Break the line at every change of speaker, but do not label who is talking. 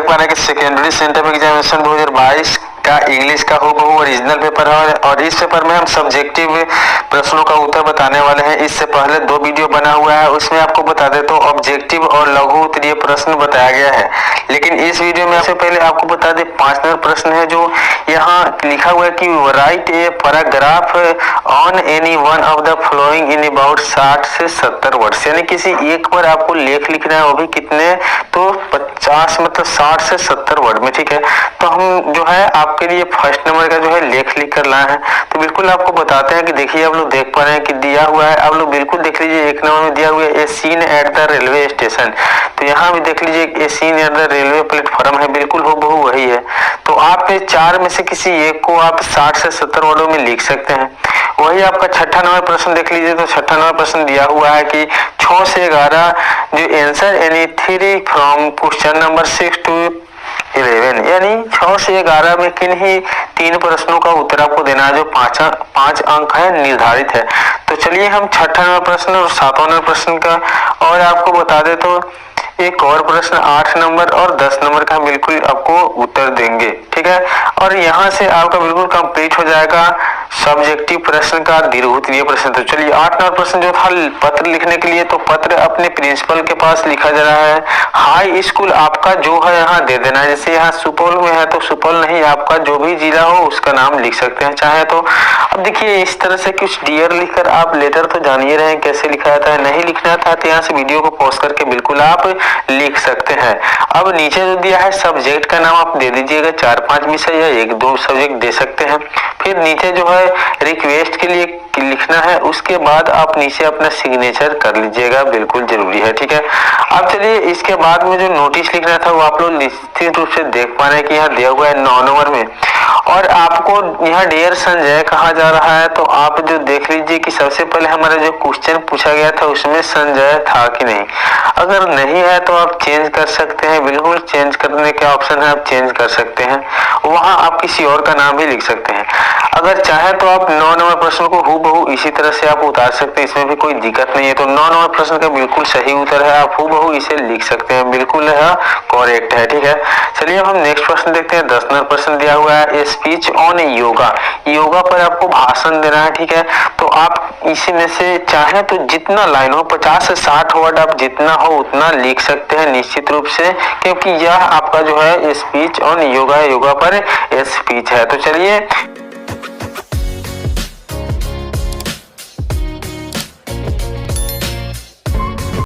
देख पा रहे हैं कि सेकेंडरी सेंटम एग्जामिनेशन 2022 का इंग्लिश का हूबहू ओरिजिनल पेपर है और इस पेपर में हम सब्जेक्टिव प्रश्नों का उत्तर बताने वाले हैं। इससे पहले 2 वीडियो बना हुआ है, उसमें आपको बता दें तो ऑब्जेक्टिव और लघु उत्तरीय प्रश्न बताया गया है, लेकिन इस वीडियो में सबसे पहले आपको बता दें 5 नंबर प्रश्न है जो यहाँ लिखा हुआ है कि write a paragraph on any one of the following in about 60 से 70 वर्ड्स, यानी किसी एक पर आपको लेख लिखना है, वो भी कितने, तो 50 मतलब 60 से 70 वर्ड में। ठीक है, तो हम जो है आपके लिए फर्स्ट नंबर का जो है लेख लिख कर लाए हैं। तो बिल्कुल आपको बताते हैं कि देखिए आप लोग देख पा रहे हैं कि दिया हुआ है, आप लोग बिल्कुल देख लीजिए। 1 नंबर में दिया हुआ है a scene at the railway station, तो यहाँ भी देख लीजिए a scene at the railway platform है, बिल्कुल हूबहू वही है। तो आप 4 में से किसी एक को आप 60 से 70 वर्डों में लिख सकते हैं। वही आपका छठा नंबर प्रश्न देख लीजिए, तो छठा नंबर प्रश्न दिया हुआ है कि 6 से 11 जो answer any 3 from question number 6 to 11, यानी 6 से 11 में किन्हीं 3 प्रश्नों का उत्तर आपको देना है जो 5 अंक है निर्धारित है। तो चलिए हम छठा नंबर प्रश्न और 7वां नंबर प्रश्न का और आपको बता दे तो एक और प्रश्न 8 नंबर और 10 नंबर का बिल्कुल आपको उत्तर देंगे। ठीक है, और यहाँ से आपका बिल्कुल कंप्लीट हो जाएगा सब्जेक्टिव प्रश्न का दीर्घोत्तरीय प्रश्न। तो चलिए 8 नंबर प्रश्न जो था पत्र लिखने के लिए, तो पत्र अपने प्रिंसिपल के पास लिखा जा रहा है। हाई स्कूल आपका जो है यहाँ दे देना है, जैसे यहाँ सुपौल में है तो सुपौल नहीं, आपका जो भी जिला हो उसका नाम लिख सकते हैं चाहे तो। अब देखिए इस तरह से कुछ डियर लिखकर आप लेटर तो जानिए रहे हैं कैसे लिखा जाता है, नहीं लिखना था तो यहाँ से वीडियो को पॉज करके बिल्कुल आप लिख सकते हैं। अब नीचे जो दिया है सब्जेक्ट का नाम आप दे दीजिएगा, 4-5 विषय या 1-2 सब्जेक्ट दे सकते हैं। फिर नीचे जो है रिक्वेस्ट के लिए लिखना है, उसके बाद आप नीचे अपना सिग्नेचर कर लीजिएगा, बिल्कुल जरूरी है। ठीक है, अब चलिए इसके बाद में जो नोटिस लिखना था वो आप लोग निश्चित रूप से देख पा रहे हैं कि यहाँ दिया हुआ है 9 नंबर में, और आपको यहाँ डियर संजय कहा जा रहा है। तो आप जो देख लीजिए कि सबसे पहले हमारा जो क्वेश्चन पूछा गया था उसमें संजय था कि नहीं, अगर नहीं है तो आप चेंज कर सकते हैं, बिल्कुल चेंज करने के ऑप्शन है, आप चेंज कर सकते हैं, वहां आप किसी और का नाम भी लिख सकते हैं। अगर चाहे तो आप 9 नंबर प्रश्न को हूबहू इसी तरह से आप उतार सकते हैं, इसमें भी कोई दिक्कत नहीं है। तो 9 नंबर प्रश्न का बिल्कुल सही उत्तर है, आप हूबहू इसे लिख सकते हैं, बिल्कुल है करेक्ट है। ठीक है, चलिए हम नेक्स्ट प्रश्न देखते हैं। 10 नंबर प्रश्न दिया हुआ है स्पीच ऑन योगा, योगा पर आपको भाषण देना है। ठीक है, तो आप इसी में से चाहे तो जितना लाइन हो 50 से 60 वर्ड आप जितना हो उतना लिख सकते हैं निश्चित रूप से, क्योंकि यह आपका जो है स्पीच ऑन योगा, योगा पर स्पीच है। तो चलिए